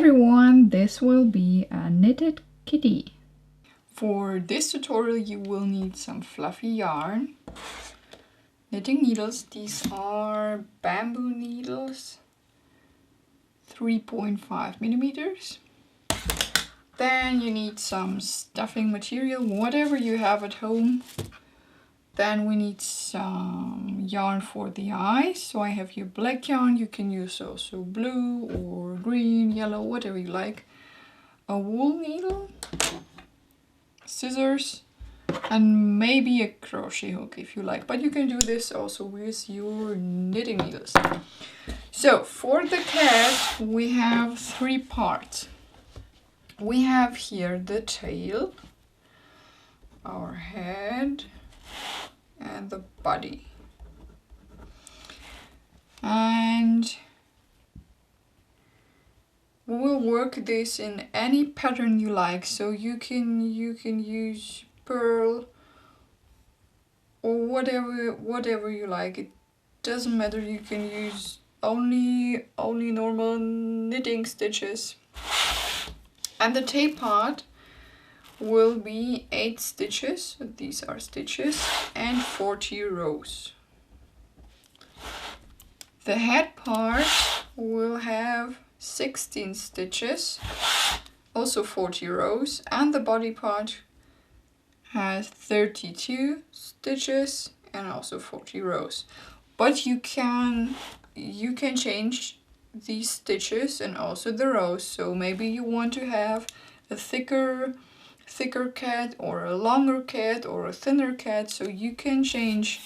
everyone, this will be a knitted kitty. For this tutorial you will need some fluffy yarn, knitting needles. These are bamboo needles, 3.5 millimeters. Then you need some stuffing material, whatever you have at home. Then we need some yarn for the eyes. So I have here black yarn. You can use also blue or green, yellow, whatever you like. A wool needle, scissors, and maybe a crochet hook if you like. But you can do this also with your knitting needles. So for the cat we have 3 parts. We have here the tail, our head, and the body. And we will work this in any pattern you like. So you can use pearl or whatever you like. It doesn't matter. You can use only normal knitting stitches. And the tail part will be 8 stitches, these are stitches, and 40 rows. The head part will have 16 stitches, also 40 rows, and the body part has 32 stitches and also 40 rows. But you can change these stitches and also the rows. So maybe you want to have a thicker cat or a longer cat or a thinner cat, so you can change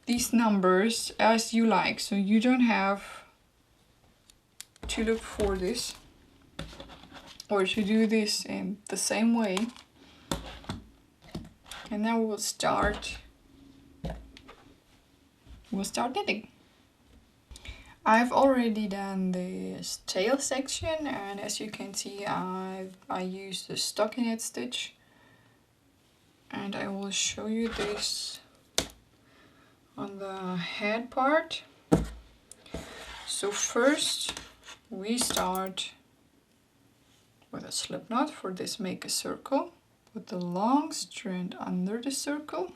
these numbers as you like. So you don't have to look for this or to do this in the same way. And now we'll start knitting. I've already done this tail section, and as you can see I used the stockinette stitch, and I will show you this on the head part. So first we start with a slip knot. For this, make a circle, put the long strand under the circle,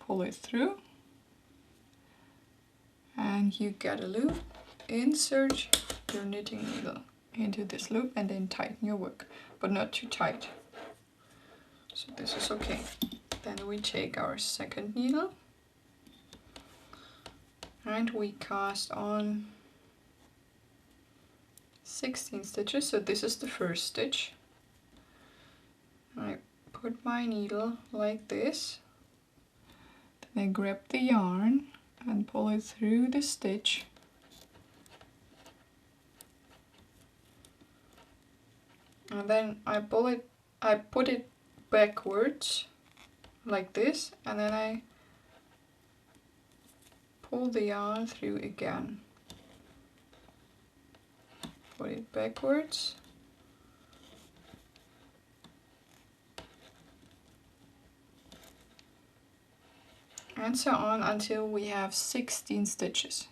pull it through, and you get a loop. Insert your knitting needle into this loop and then tighten your work, but not too tight. So this is okay. Then we take our second needle and we cast on 16 stitches. So this is the first stitch. I put my needle like this, then I grab the yarn and pull it through the stitch, and then I put it backwards like this, and then I pull the yarn through again, put it backwards, and so on until we have 16 stitches.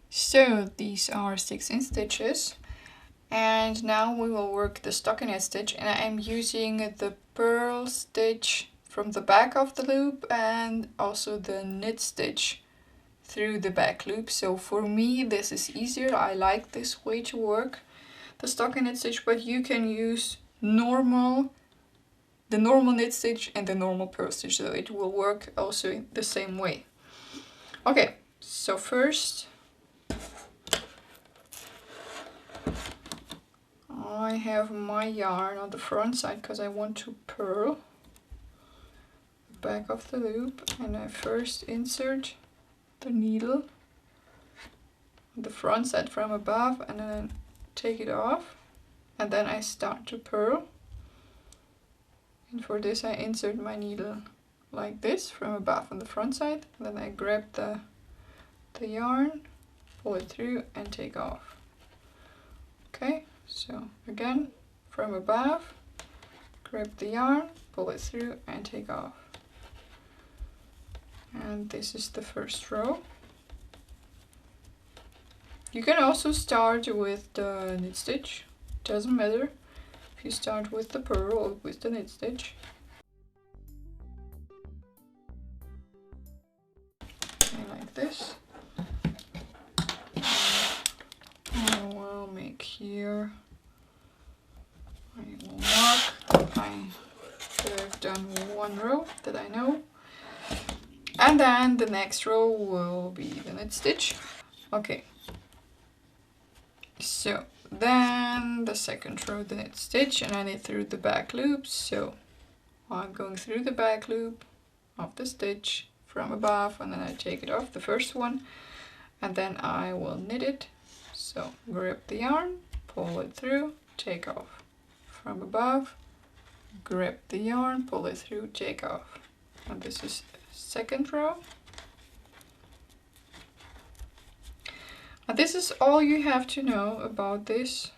So these are 16 stitches, and now we will work the stockinette stitch, and I am using the purl stitch from the back of the loop and also the knit stitch through the back loop. So for me this is easier. I like this way to work the stockinette stitch, but you can use the normal knit stitch and the normal purl stitch, so it will work also the same way. Okay, so first I have my yarn on the front side because I want to purl the back of the loop, and I first insert the needle on the front side from above and then take it off, and then I start to purl. And for this I insert my needle like this from above on the front side, then I grab the yarn, pull it through and take off. Okay, so again from above, grab the yarn, pull it through and take off. And this is the first row. You can also start with the knit stitch, doesn't matter if you start with the purl or with the knit stitch. Okay, like this. I will make here, I will mark that I've done one row that I know. And then the next row will be the knit stitch. Okay. So then the second row, the knit stitch, and I knit through the back loops. So I'm going through the back loop of the stitch from above, and then I take it off, the first one, and then I will knit it. So grab the yarn, pull it through, take off. From above, grab the yarn, pull it through, take off. And this is second row. And this is all you have to know about this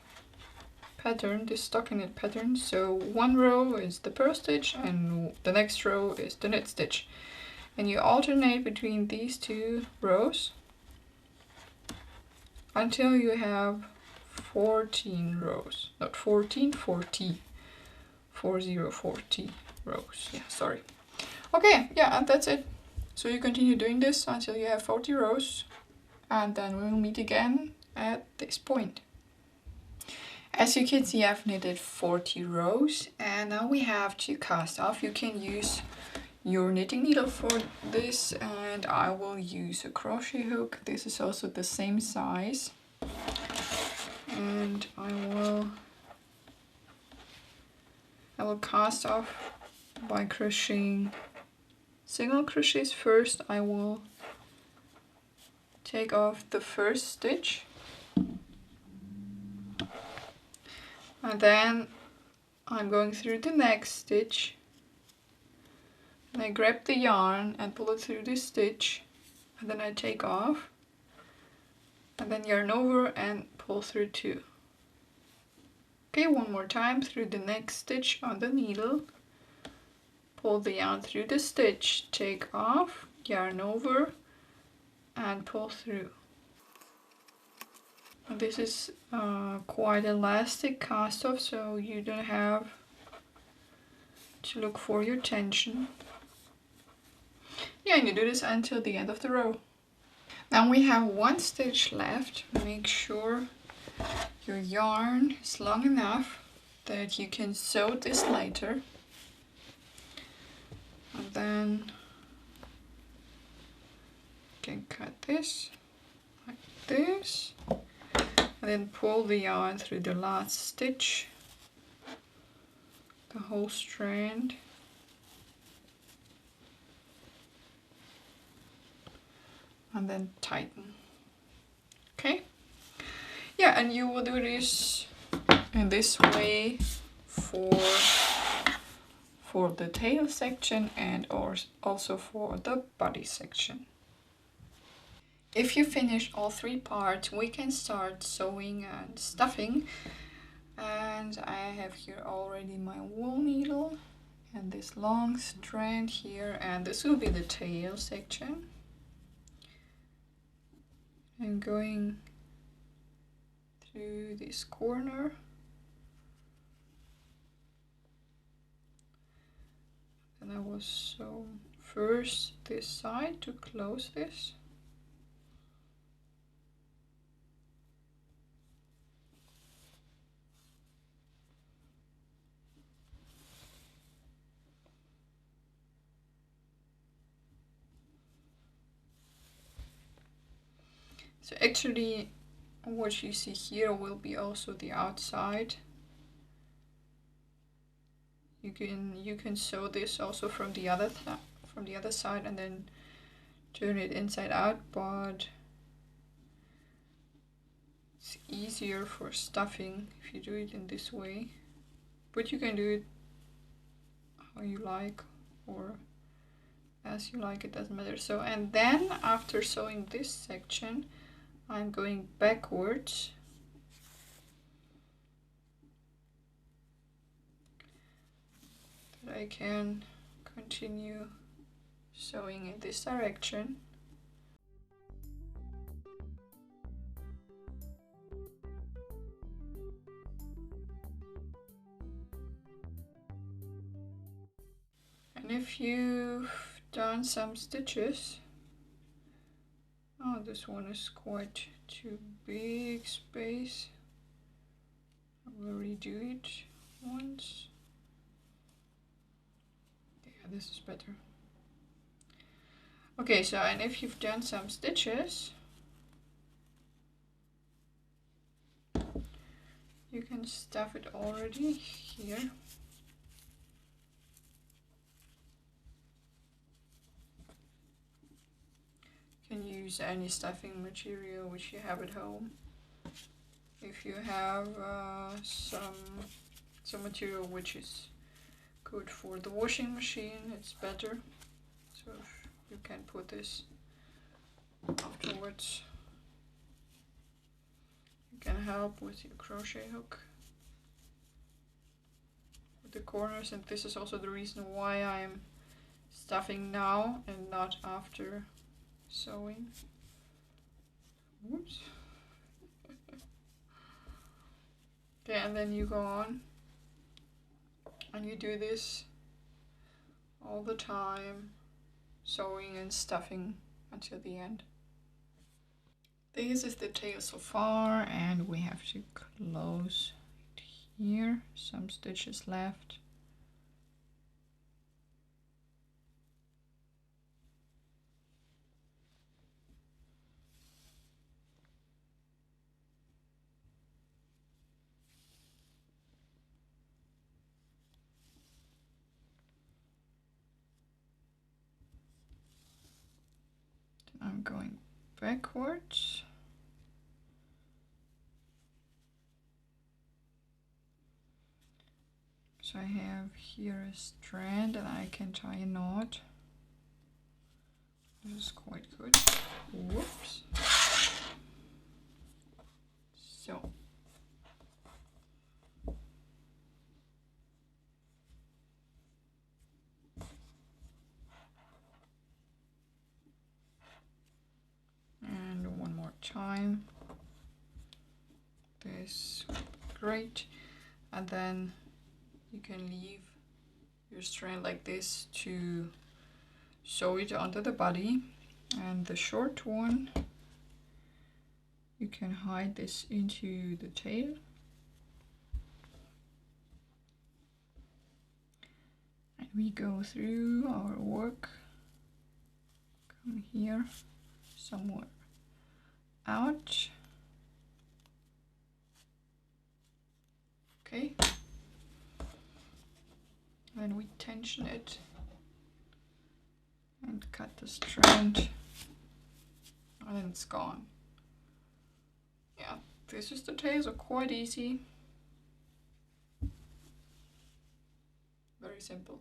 pattern, this stockinette pattern. So one row is the purl stitch and the next row is the knit stitch. And you alternate between these two rows until you have 14 rows. Not 14, 40. 40 rows. Yeah, sorry. Okay, yeah, and that's it. So you continue doing this until you have 40 rows. And then we will meet again at this point. As you can see, I've knitted 40 rows and now we have to cast off. You can use your knitting needle for this, and I will use a crochet hook. This is also the same size. And I will cast off by crocheting single crochets first. I will take off the first stitch, and then I'm going through the next stitch, and I grab the yarn and pull it through this stitch, and then I take off, and then yarn over and pull through two. Okay, one more time through the next stitch on the needle, pull the yarn through the stitch, take off, yarn over and pull through. And this is quite elastic cast off, so you don't have to look for your tension. Yeah, and you do this until the end of the row. Now we have one stitch left. Make sure your yarn is long enough that you can sew this later. And then you can cut this like this. And then pull the yarn through the last stitch, the whole strand. And then tighten. Okay? Yeah, and you will do this in this way for the tail section and also for the body section. If you finish all three parts, we can start sewing and stuffing. And I have here already my wool needle and this long strand here, and this will be the tail section. I'm going through this corner. And I will sew first this side to close this. So actually what you see here will be also the outside. You can sew this also from the other side and then turn it inside out, but it's easier for stuffing if you do it in this way. But you can do it how you like or as you like, it doesn't matter. So, and then after sewing this section, I'm going backwards that I can continue sewing in this direction. And if you've done some stitches, oh, this one is quite too big space. I will redo it once. Yeah, this is better. Okay, so and if you've done some stitches, you can stuff it already here. You can use any stuffing material which you have at home. If you have some material which is good for the washing machine, it's better. So you can put this afterwards. You can help with your crochet hook with the corners, and this is also the reason why I'm stuffing now and not after sewing. Whoops. Okay, and then you go on and you do this all the time, sewing and stuffing until the end. This is the tail so far, and we have to close it here. Some stitches left. I'm going backwards. So I have here a strand and I can tie a knot. This is quite good. Whoops. So. And one more time. This great. And then you can leave your strand like this to sew it onto the body. And the short one, you can hide this into the tail. And we go through our work. Come here, somewhere out. Okay. Then we tension it and cut the strand, and then it's gone. Yeah, this is the tail, so quite easy. Very simple.